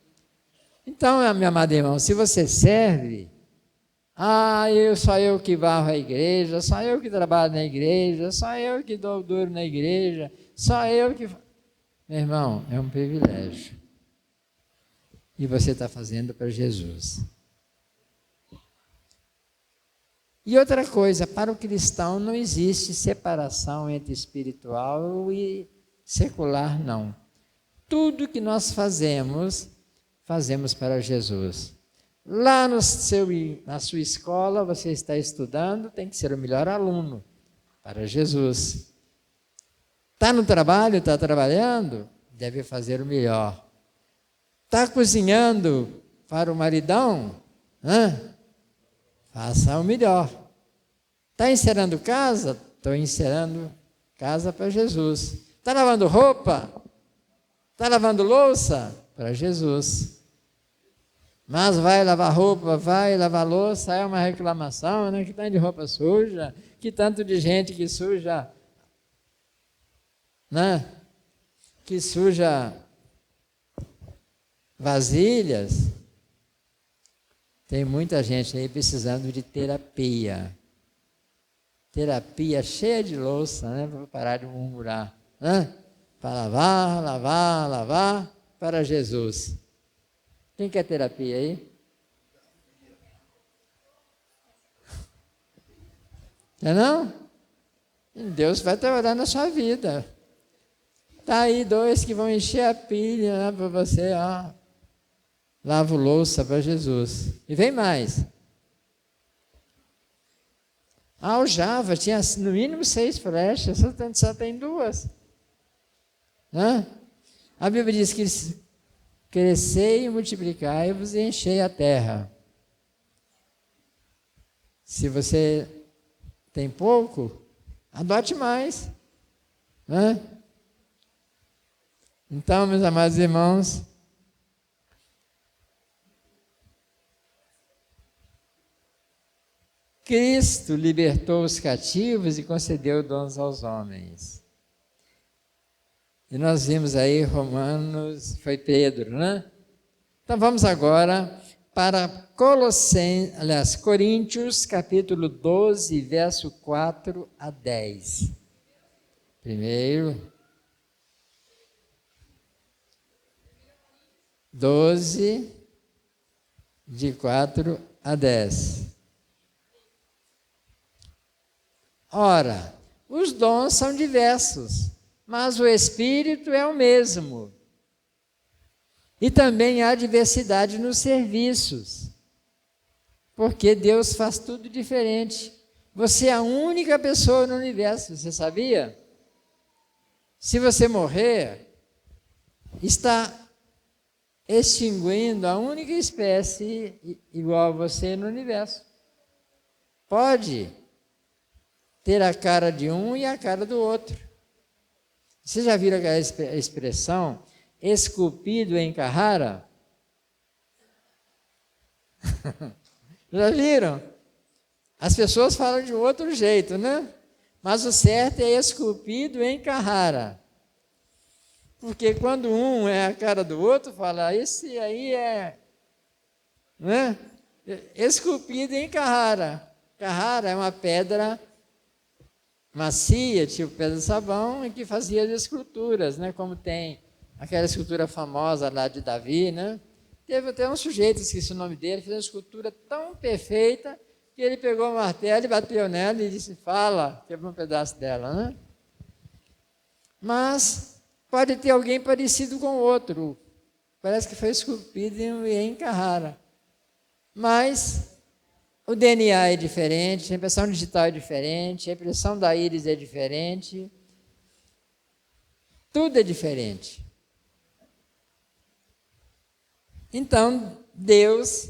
Então, meu amado irmão, se você serve, Só eu que varro a igreja, só eu que trabalho na igreja, só eu que dou duro na igreja, só eu que... Meu irmão, é um privilégio. E você está fazendo para Jesus. E outra coisa, para o cristão não existe separação entre espiritual e secular, não. Tudo que nós fazemos, fazemos para Jesus. Lá na sua escola, você está estudando, tem que ser o melhor aluno para Jesus. Está no trabalho, está trabalhando, deve fazer o melhor. Está cozinhando para o maridão? Faça o melhor. Está encerando casa? Estou encerando casa para Jesus. Está lavando roupa? Está lavando louça? Para Jesus. Mas vai lavar roupa, vai lavar louça, é uma reclamação, né? Que tanto de roupa suja, que tanto de gente que suja, né? Que suja vasilhas. Tem muita gente aí precisando de terapia. Terapia cheia de louça, né? Para parar de murmurar, né? Para lavar, lavar, lavar para Jesus. Quem quer terapia aí? Não? Deus vai trabalhar na sua vida. Tá aí 2 que vão encher a pilha, né, para você, ó. Lavo louça para Jesus. E vem mais. O Java tinha no mínimo 6 flechas, só tem 2. A Bíblia diz que crescei e multiplicai-vos e enchei a terra. Se você tem pouco, adote mais. Então, meus amados irmãos, Cristo libertou os cativos e concedeu dons aos homens. E nós vimos aí Romanos, foi Pedro, né? Então vamos agora para Coríntios, capítulo 12, verso 4 a 10. Primeiro, 12, de 4 a 10. Ora, os dons são diversos, mas o Espírito é o mesmo. E também há diversidade nos serviços, porque Deus faz tudo diferente. Você é a única pessoa no universo, você sabia? Se você morrer, está extinguindo a única espécie igual a você no universo. Pode ter a cara de um e a cara do outro. Vocês já viram aquela expressão, esculpido em Carrara? Já viram? As pessoas falam de outro jeito, né? Mas o certo é esculpido em Carrara. Porque quando um é a cara do outro, fala, esse aí é, né? Esculpido em Carrara. Carrara é uma pedra macia, tipo pedra de sabão, e que fazia as esculturas, né? Como tem aquela escultura famosa lá de Davi, né? Teve até um sujeito, esqueci o nome dele, fez uma escultura tão perfeita que ele pegou o martelo e bateu nela e disse, fala, quebrou um pedaço dela, né? Mas pode ter alguém parecido com o outro, parece que foi esculpido em Carrara, mas o DNA é diferente, a impressão digital é diferente, a impressão da íris é diferente, tudo é diferente. Então, Deus,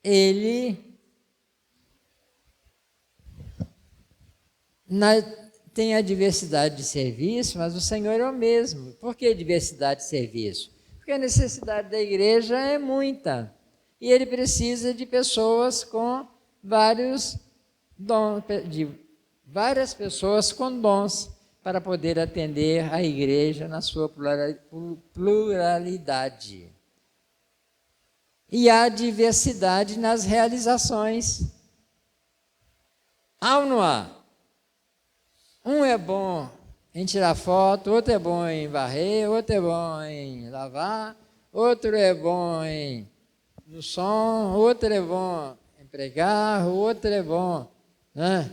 Ele tem a diversidade de serviço, mas o Senhor é o mesmo. Por que diversidade de serviço? Porque a necessidade da igreja é muita. E Ele precisa de pessoas com vários dons, de várias pessoas com dons para poder atender a igreja na sua pluralidade. E há diversidade nas realizações. Há ou não há? Um é bom em tirar foto, outro é bom em varrer, outro é bom em lavar, outro é bom no som, outro é bom em pregar, outro é bom, né,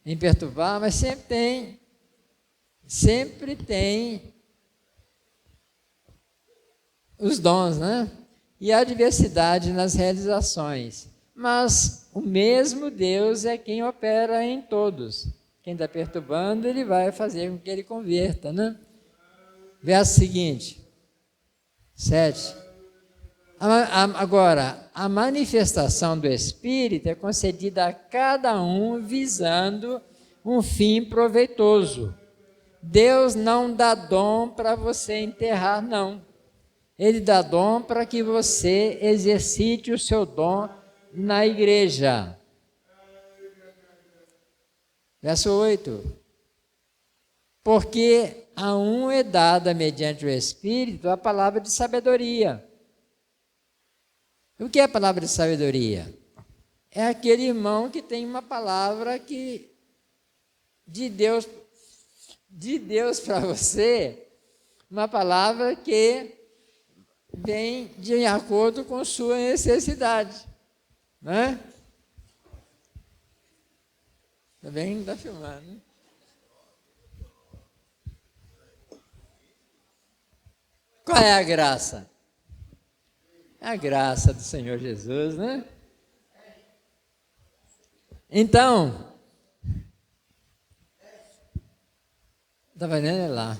em perturbar, mas sempre tem os dons, né? E a diversidade nas realizações. Mas o mesmo Deus é quem opera em todos. Quem está perturbando, ele vai fazer com que ele converta, né? Verso seguinte, 7. Agora, a manifestação do Espírito é concedida a cada um visando um fim proveitoso. Deus não dá dom para você enterrar, não. Ele dá dom para que você exercite o seu dom na igreja. Verso 8. Porque a um é dada mediante o Espírito a palavra de sabedoria. O que é a palavra de sabedoria? É aquele irmão que tem uma palavra que de Deus para você, uma palavra que vem de acordo com sua necessidade, né? Também está filmando, né? Qual é a graça? A graça do Senhor Jesus, né? Então, está vendo lá?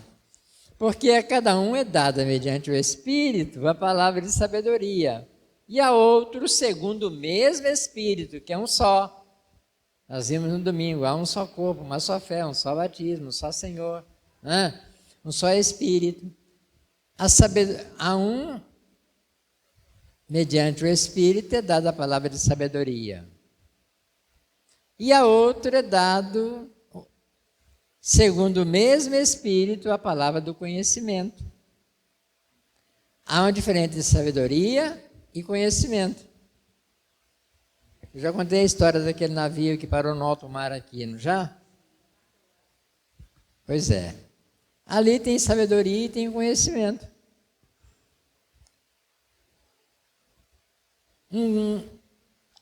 Porque a cada um é dada mediante o Espírito a palavra de sabedoria, e a outro segundo o mesmo Espírito, que é um só. Nós vimos no domingo, há um só corpo, uma só fé, um só batismo, um só Senhor, né? Um só Espírito. A um, mediante o Espírito, é dada a palavra de sabedoria. E a outro é dado, segundo o mesmo Espírito, a palavra do conhecimento. Há uma diferença de sabedoria e conhecimento. Eu já contei a história daquele navio que parou no alto mar aqui, não já? Pois é. Ali tem sabedoria e tem conhecimento. Um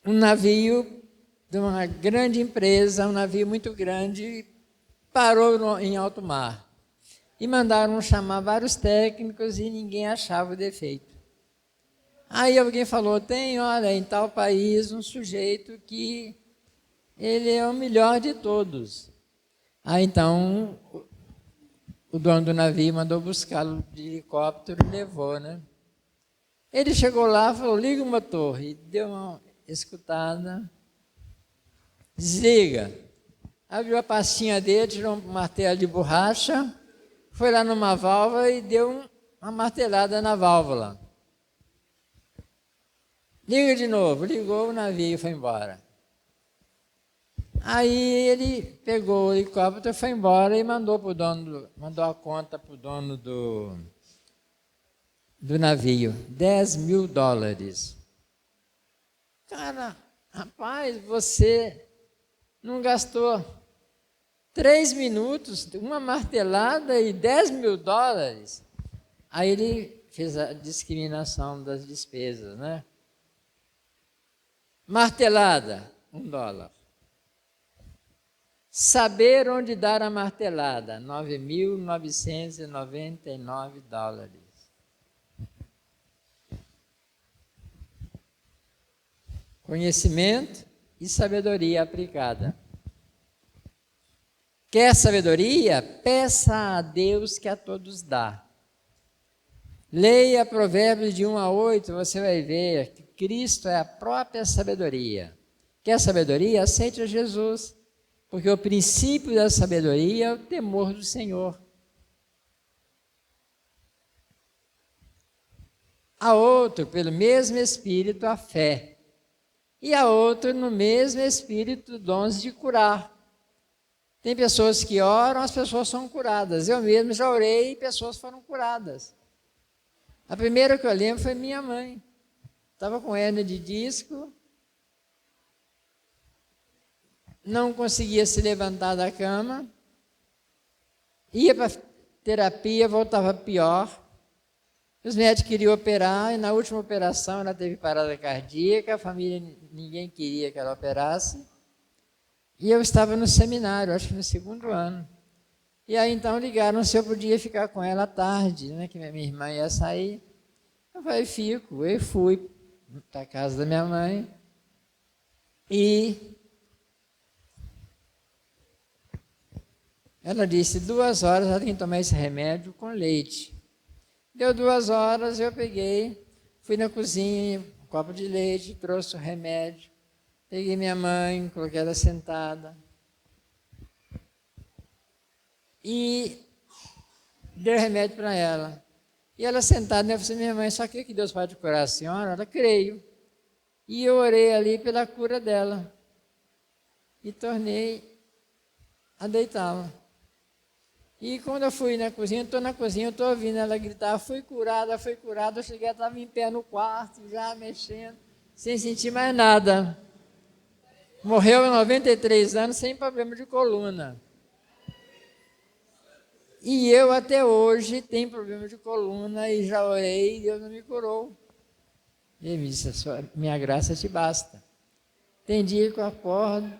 navio de uma grande empresa, um navio muito grande, parou em alto mar. E mandaram chamar vários técnicos e ninguém achava o defeito. Aí alguém falou, olha, em tal país um sujeito que ele é o melhor de todos. Aí então o dono do navio mandou buscá-lo de helicóptero e levou, né? Ele chegou lá, falou, liga o motor, e deu uma escutada, desliga. Abriu a pastinha dele, tirou um martelo de borracha, foi lá numa válvula e deu uma martelada na válvula. Liga de novo, ligou, o navio e foi embora. Aí ele pegou o helicóptero, foi embora e mandou a conta para o dono do navio, $10.000. Cara, rapaz, você não gastou 3 minutos, uma martelada e $10.000. Aí ele fez a discriminação das despesas, né? Martelada, $1. Saber onde dar a martelada, $9.999. Conhecimento e sabedoria aplicada. Quer sabedoria? Peça a Deus que a todos dá. Leia Provérbios de 1 a 8, você vai ver que Cristo é a própria sabedoria. Quer sabedoria? Aceite a Jesus. Porque o princípio da sabedoria é o temor do Senhor. A outro, pelo mesmo Espírito, a fé. E a outro, no mesmo Espírito, dons de curar. Tem pessoas que oram, as pessoas são curadas. Eu mesmo já orei e pessoas foram curadas. A primeira que eu lembro foi minha mãe. Estava com hérnia de disco. não conseguia se levantar da cama, ia para terapia, voltava pior. Os médicos queriam operar, e na última operação ela teve parada cardíaca, a família, ninguém queria que ela operasse. E eu estava no seminário, acho que no 2º ano. E aí então ligaram se eu podia ficar com ela à tarde, né, que minha irmã ia sair. Eu falei, fico. Eu fui para a casa da minha mãe e ela disse, 2 horas ela tem que tomar esse remédio com leite. Deu 2 horas, eu peguei, fui na cozinha, um copo de leite, trouxe o remédio, peguei minha mãe, coloquei ela sentada e dei o remédio para ela. E ela sentada, eu falei, minha mãe, só que Deus pode curar a senhora? Ela, creio. E eu orei ali pela cura dela e tornei a deitá-la. E quando eu fui na cozinha, estou na cozinha, estou ouvindo ela gritar, fui curada, eu cheguei, estava em pé no quarto, já mexendo, sem sentir mais nada. Morreu aos 93 anos, sem problema de coluna. E eu até hoje tenho problema de coluna e já orei e Deus não me curou. Ele me disse, minha graça te basta. Tem dia que eu acordo,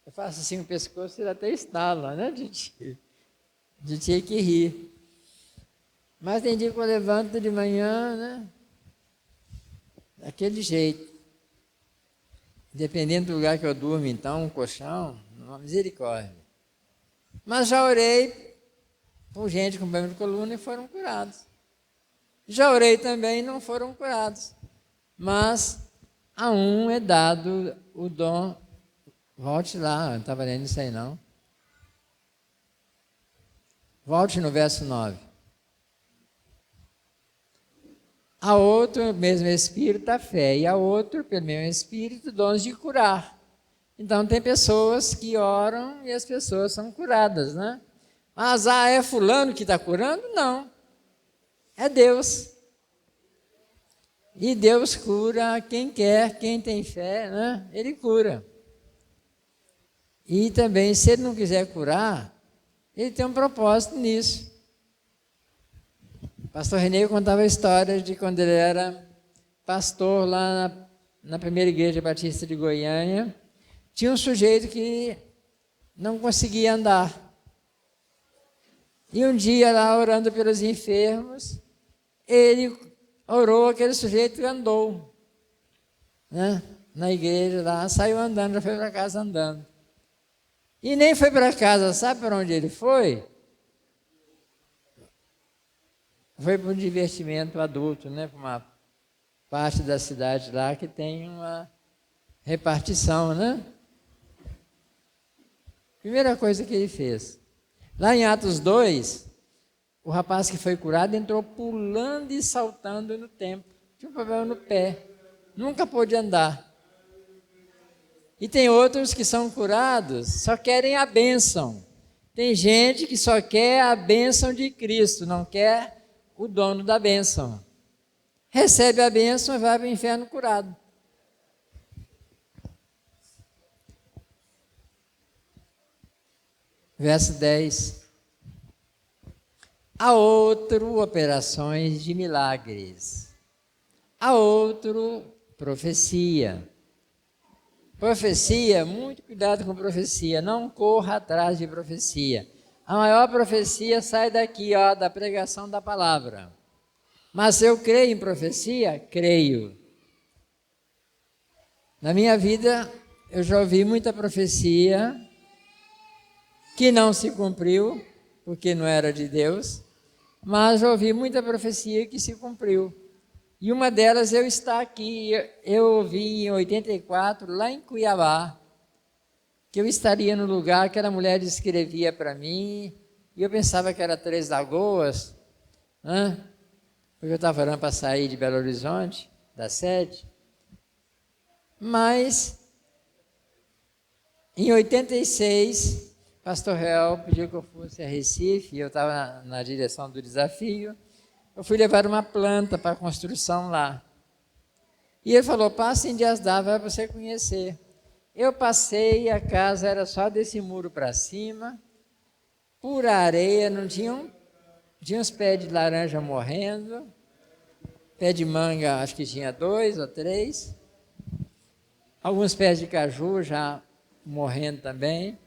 eu faço assim o pescoço, ele até estala, né, de ter que rir. Mas tem dia que eu levanto de manhã, né? Daquele jeito. Dependendo do lugar que eu durmo, então, um colchão, uma misericórdia. Mas já orei por gente com problema de coluna e foram curados. Já orei também e não foram curados. Mas a um é dado o dom. Volte lá, não estava lendo isso aí não. Volte no verso 9. A outro, mesmo Espírito, a fé. E a outro, pelo mesmo Espírito, dons de curar. Então, tem pessoas que oram e as pessoas são curadas, né? Mas, é fulano que está curando? Não. É Deus. E Deus cura quem quer, quem tem fé, né? Ele cura. E também, se ele não quiser curar, ele tem um propósito nisso. O pastor Renê contava a história de quando ele era pastor lá na primeira igreja batista de Goiânia. Tinha um sujeito que não conseguia andar. E um dia lá, orando pelos enfermos, ele orou, aquele sujeito andou, né? Na igreja lá, saiu andando, já foi para casa andando. E nem foi para casa, sabe para onde ele foi? Foi para um divertimento adulto, né? Para uma parte da cidade lá que tem uma repartição, né? Primeira coisa que ele fez. Lá em Atos 2, o rapaz que foi curado entrou pulando e saltando no templo. Tinha um problema no pé. Nunca pôde andar. E tem outros que são curados, só querem a bênção. Tem gente que só quer a bênção de Cristo, não quer o dono da bênção. Recebe a bênção e vai para o inferno curado. Verso 10. Há outro, operações de milagres. Há outro, profecia. Profecia, muito cuidado com profecia, não corra atrás de profecia. A maior profecia sai daqui, ó, da pregação da palavra. Mas eu creio em profecia? Creio. Na minha vida, eu já ouvi muita profecia que não se cumpriu, porque não era de Deus, mas já ouvi muita profecia que se cumpriu. E uma delas eu estar aqui, eu ouvi em 84, lá em Cuiabá, que eu estaria no lugar que a mulher descrevia para mim, e eu pensava que era Três Lagoas, né? Porque eu estava orando para sair de Belo Horizonte, da sede. Mas, em 86, pastor Real pediu que eu fosse a Recife, e eu estava na direção do desafio. Eu fui levar uma planta para a construção lá. E ele falou, passe em Dias d'Ávila para você conhecer. Eu passei, a casa era só desse muro para cima, pura areia, não tinha uns pés de laranja morrendo, pé de manga acho que tinha 2 ou 3, alguns pés de caju já morrendo também.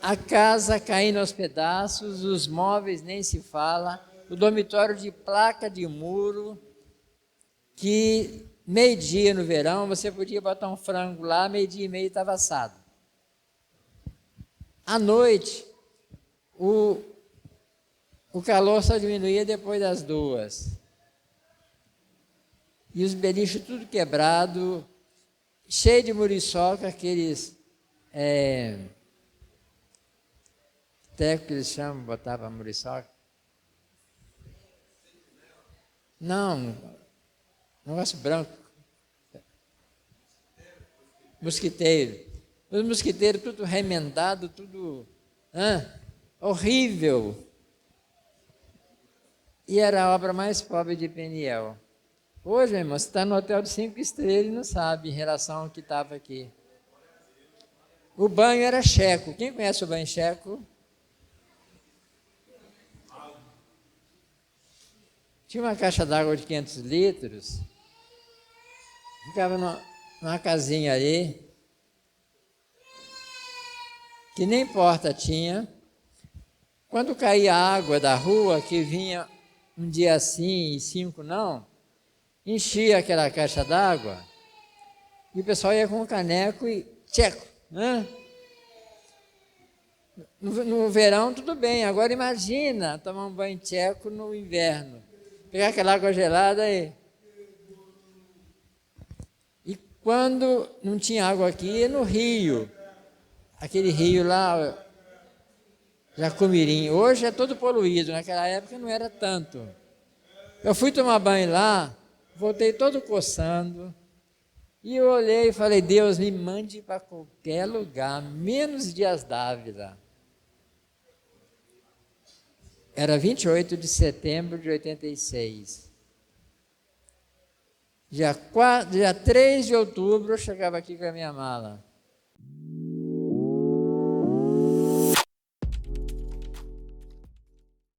A casa caindo aos pedaços, os móveis nem se fala, o dormitório de placa de muro, que meio-dia no verão você podia botar um frango lá, meio-dia e meio estava assado. À noite, o calor só diminuía depois das 2. E os beliches tudo quebrado, cheio de muriçoca, aqueles teco que eles chamam, botava muriçoca. Não, negócio branco. Mosquiteiro. Os mosquiteiros tudo remendado, tudo horrível. E era a obra mais pobre de Peniel. Hoje, irmão, você está no hotel de 5 estrelas e não sabe em relação ao que estava aqui. O banho era checo. Quem conhece o banho checo? Tinha uma caixa d'água de 500 litros. Ficava numa casinha ali, que nem porta tinha. Quando caía a água da rua, que vinha um dia sim e 5 não, enchia aquela caixa d'água e o pessoal ia com o caneco e tcheco. Né? No verão tudo bem, agora imagina tomar um banho tcheco no inverno. Pegar aquela água gelada e quando não tinha água aqui, ia no rio. Aquele rio lá, Jacumirim. Hoje é todo poluído, naquela época não era tanto. Eu fui tomar banho lá, voltei todo coçando, e eu olhei e falei, Deus, me mande para qualquer lugar, menos Dias Dávila. Era 28 de setembro de 86. Dia 3 de outubro eu chegava aqui com a minha mala.